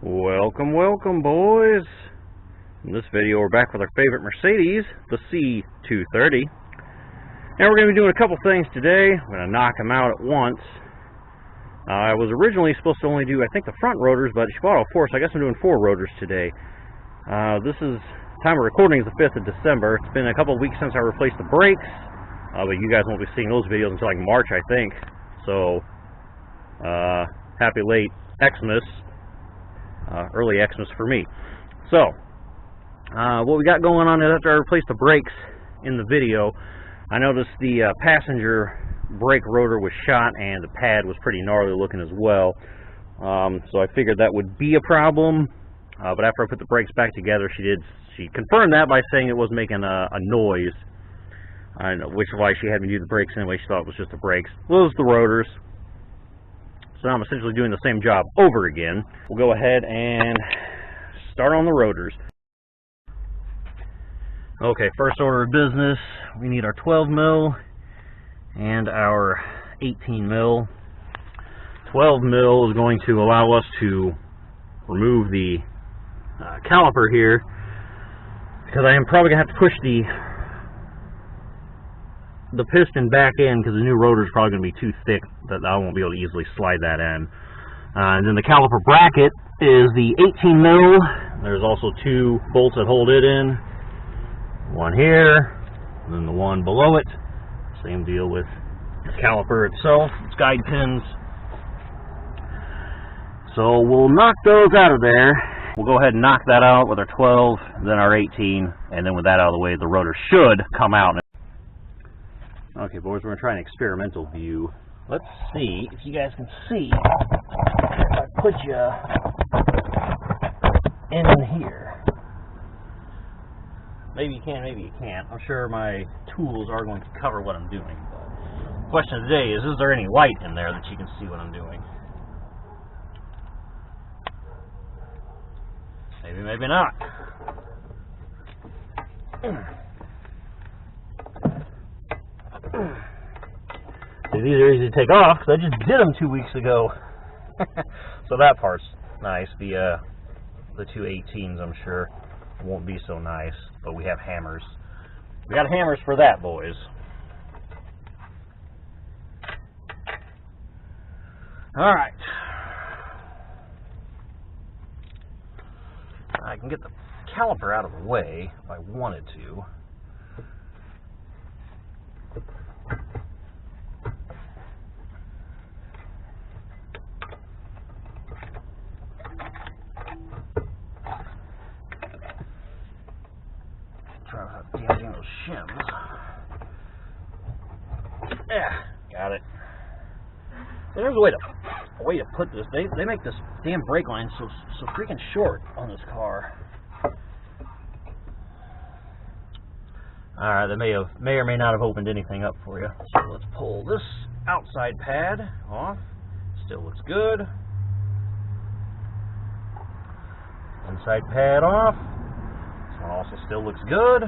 Welcome, welcome, boys. In this video, we're back with our favorite Mercedes, the C230. And we're going to be doing a couple things today. I'm going to knock them out at once. I was originally supposed to only do, I think, the front rotors, but she bought all four, so I guess I'm doing four rotors today. This is, time of recording is the 5th of December. It's been a couple of weeks since I replaced the brakes, but you guys won't be seeing those videos until like March, I think. So, happy late Xmas. Early Xmas for me. So, what we got going on is after I replaced the brakes in the video, I noticed the passenger brake rotor was shot and the pad was pretty gnarly looking as well. So I figured that would be a problem, but after I put the brakes back together, she confirmed that by saying it was making a noise, which is why she had me do the brakes anyway. She thought it was just the brakes. Well, it was the rotors. So now I'm essentially doing the same job over again. We'll go ahead and start on the rotors. Okay, first order of business, we need our 12 mil and our 18 mil. 12 mil is going to allow us to remove the caliper here, because I am probably going to have to push the piston back in, because the new rotor is probably going to be too thick that I won't be able to easily slide that in. And then the caliper bracket is the 18 mil. There's also two bolts that hold it in. One here, and then the one below it. Same deal with the caliper itself, its guide pins. So we'll knock those out of there. We'll go ahead and knock that out with our 12, then our 18, and then with that out of the way, the rotor should come out. Okay, boys, we're going to try an experimental view. Let's see if you guys can see if I put you in here. Maybe you can, maybe you can't. I'm sure my tools are going to cover what I'm doing. But the question today is there any light in there that you can see what I'm doing? Maybe, maybe not. These are easy to take off because I just did them 2 weeks ago. So that part's nice. The two 18s, I'm sure, won't be so nice, but we have hammers. We got hammers for that, boys. All right. I can get the caliper out of the way if I wanted to. Try damaging those shims. Yeah, got it. So there's a way to put this. They make this damn brake line so freaking short on this car. All right, they may or may not have opened anything up for you. So let's pull this outside pad off. Still looks good. Inside pad off. This one also still looks good.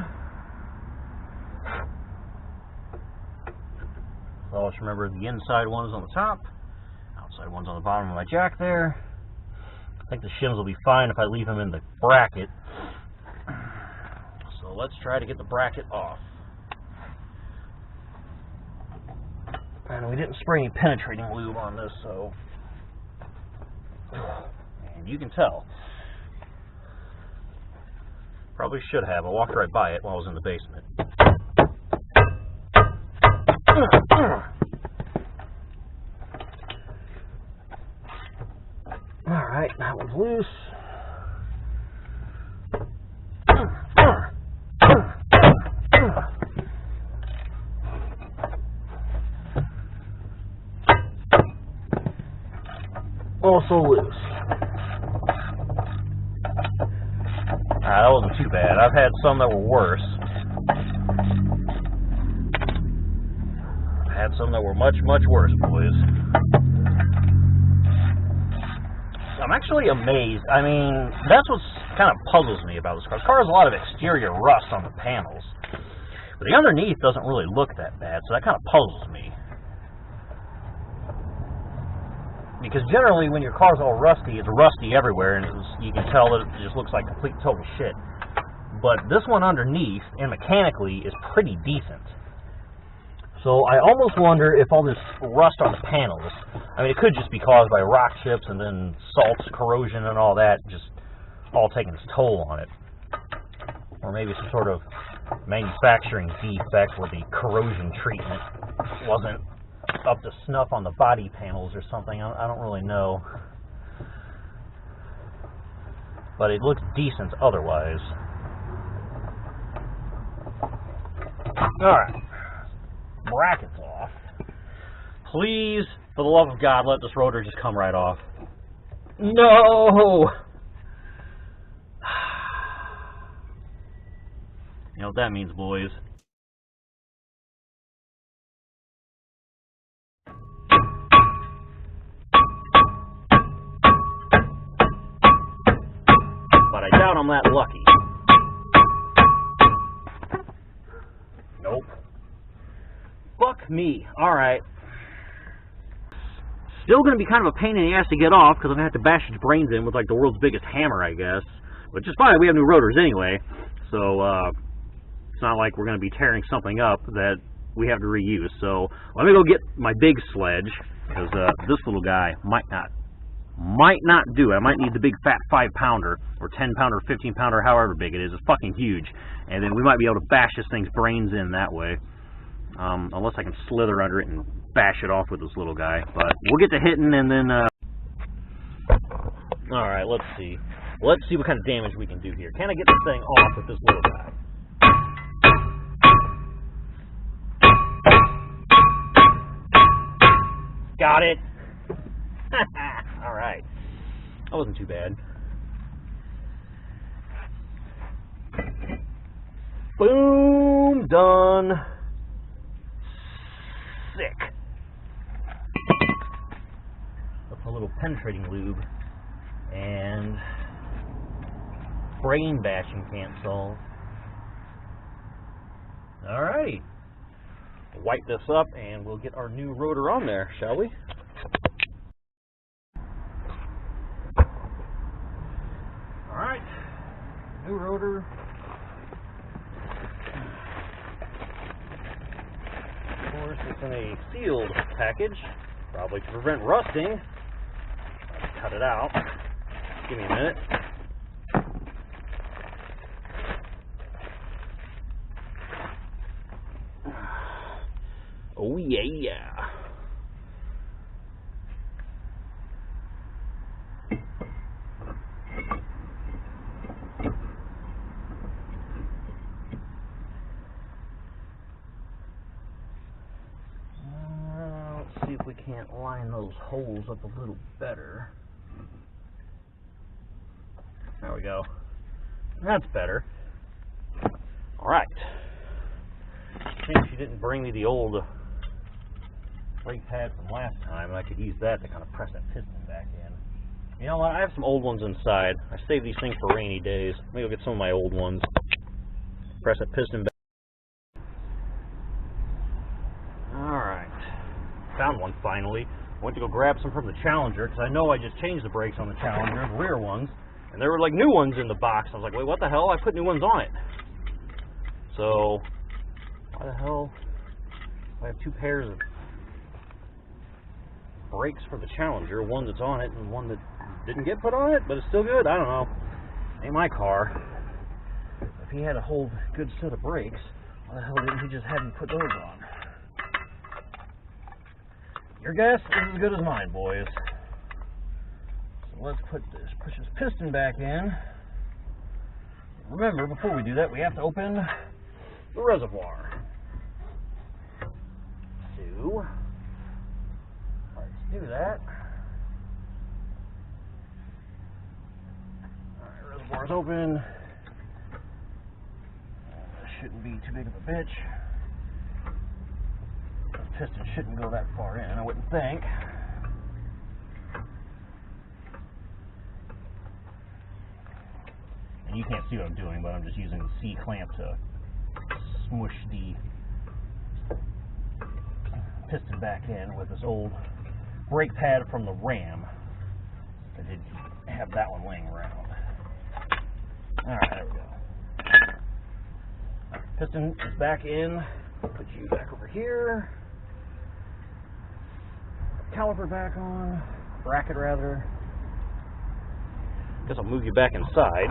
So always remember the inside one is on the top, outside one's on the bottom of my jack there. I think the shims will be fine if I leave them in the bracket. So let's try to get the bracket off. And we didn't spray any penetrating lube on this, so... And you can tell. Probably should have. I walked right by it while I was in the basement. Alright, that one's loose. Also loose. That wasn't too bad. I've had some that were worse. I've had some that were much, much worse, boys. I'm actually amazed. I mean, that's what kind of puzzles me about this car. This car has a lot of exterior rust on the panels, but the underneath doesn't really look that bad, so that kind of puzzles me. Because generally when your car's all rusty, it's rusty everywhere, and you can tell that it just looks like complete total shit. But this one underneath, and mechanically, is pretty decent. So I almost wonder if all this rust on the panels, I mean, it could just be caused by rock chips and then salts, corrosion, and all that, just all taking its toll on it. Or maybe some sort of manufacturing defect where the corrosion treatment wasn't up to snuff on the body panels or something. I don't really know. But it looks decent otherwise. Alright. Brackets off. Please, for the love of God, let this rotor just come right off. No! You know what that means, boys. But I doubt I'm that lucky. Nope. Fuck me. Alright. Still going to be kind of a pain in the ass to get off because I'm going to have to bash its brains in with like the world's biggest hammer, I guess. Which is fine. We have new rotors anyway. So, it's not like we're going to be tearing something up that we have to reuse. So, let me go get my big sledge because this little guy might not do it. I might need the big fat 5-pounder or 10-pounder, 15-pounder, however big it is. It's fucking huge. And then we might be able to bash this thing's brains in that way. Unless I can slither under it and bash it off with this little guy. But we'll get to hitting and then... Alright, let's see. Let's see what kind of damage we can do here. Can I get this thing off with this little guy? Got it! Alright. That wasn't too bad. Boom! Done. Sick. That's a little penetrating lube. And brain bashing can't solve. Alrighty. Wipe this up and we'll get our new rotor on there, shall we? Alright. New rotor. Of course, it's in a sealed package, probably to prevent rusting. Let's cut it out. Give me a minute. Oh yeah. Let's see if we can't line those holes up a little better. There we go. That's better. Alright. I think she didn't bring me the old brake pad from last time, and I could use that to kind of press that piston back in. You know what? I have some old ones inside. I saved these things for rainy days. Maybe I'll get some of my old ones. Press that piston back. Alright. Found one finally. Went to go grab some from the Challenger, because I know I just changed the brakes on the Challenger, the rear ones, and there were like new ones in the box. I was like, wait, what the hell? I put new ones on it. So, why the hell? I have two pairs of brakes for the Challenger, one that's on it and one that didn't get put on it, but it's still good. I don't know. Ain't my car. If he had a whole good set of brakes, why the hell didn't he just have me put those on? Your guess is as good as mine, boys. So let's push this piston back in. Remember, before we do that, we have to open the reservoir. So, let's do that. Alright, reservoir's open. This shouldn't be too big of a bitch. This piston shouldn't go that far in, I wouldn't think. And you can't see what I'm doing, but I'm just using the C-clamp to smush the piston back in with this old brake pad from the Ram. I did have that one laying around. Alright, there we go. Piston is back in. Put you back over here. Caliper back on. Bracket rather. Guess I'll move you back inside.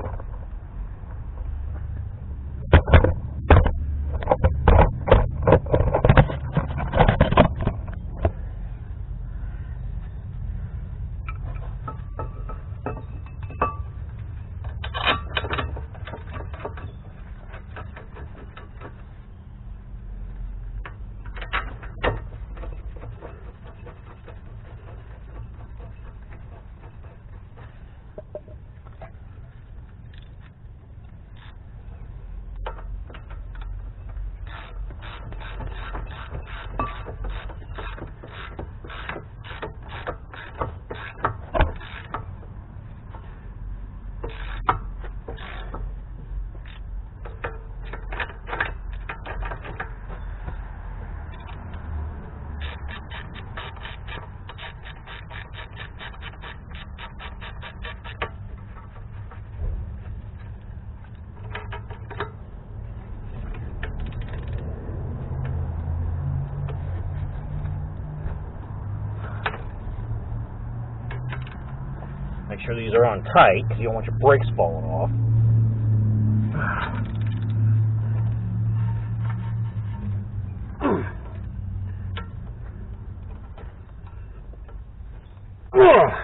Make sure these are on tight because you don't want your brakes falling off.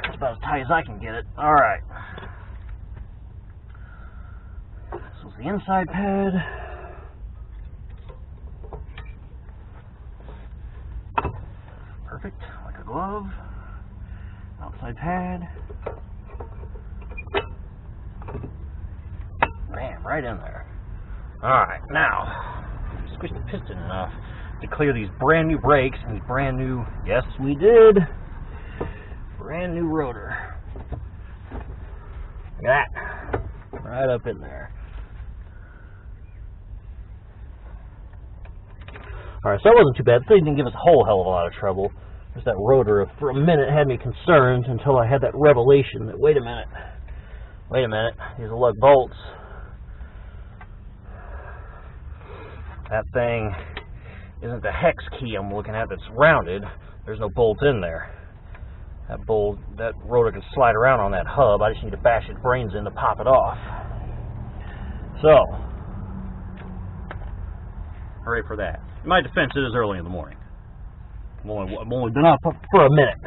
That's about as tight as I can get it. Alright. This was the inside pad. Perfect, like a glove. Outside pad. Bam, right in there. Alright, now, squish the piston enough to clear these brand new brakes and these brand new, yes we did, brand new rotor. Look at that. Right up in there. Alright, so that wasn't too bad. The thing didn't give us a whole hell of a lot of trouble. Just that rotor, for a minute, had me concerned until I had that revelation that, wait a minute, these are lug bolts. That thing isn't the hex key I'm looking at that's rounded. There's no bolt in there. That rotor can slide around on that hub. I just need to bash its brains in to pop it off. So, hooray for that. In my defense, it is early in the morning. I've only been up for a minute.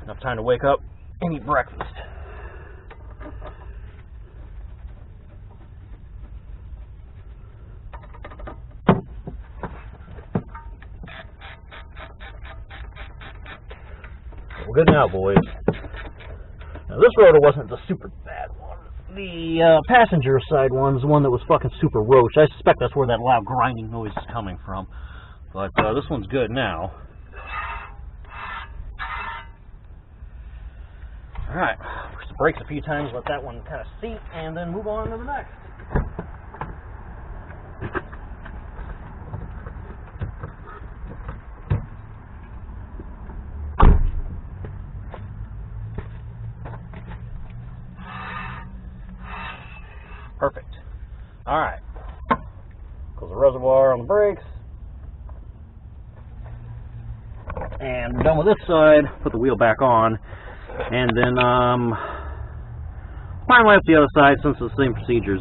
Enough time to wake up and eat breakfast. We're good now, boys. Now, this rotor wasn't the super bad one. The passenger side one's the one that was fucking super roach. I suspect that's where that loud grinding noise is coming from. But this one's good now. Alright, push the brakes a few times, let that one kind of seat, and then move on to the next. Perfect. Alright. Close the reservoir on the brakes. And we're done with this side. Put the wheel back on. And then, finally up the other side since it's the same procedures.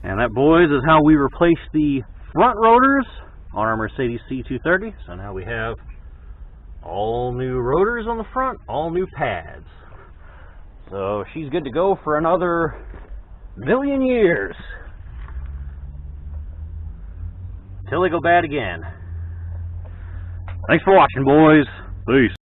And that, boys, is how we replaced the front rotors on our Mercedes C230. So now we have all new rotors on the front, all new pads. So she's good to go for another million years. Till they go bad again. Thanks for watching, boys. Peace.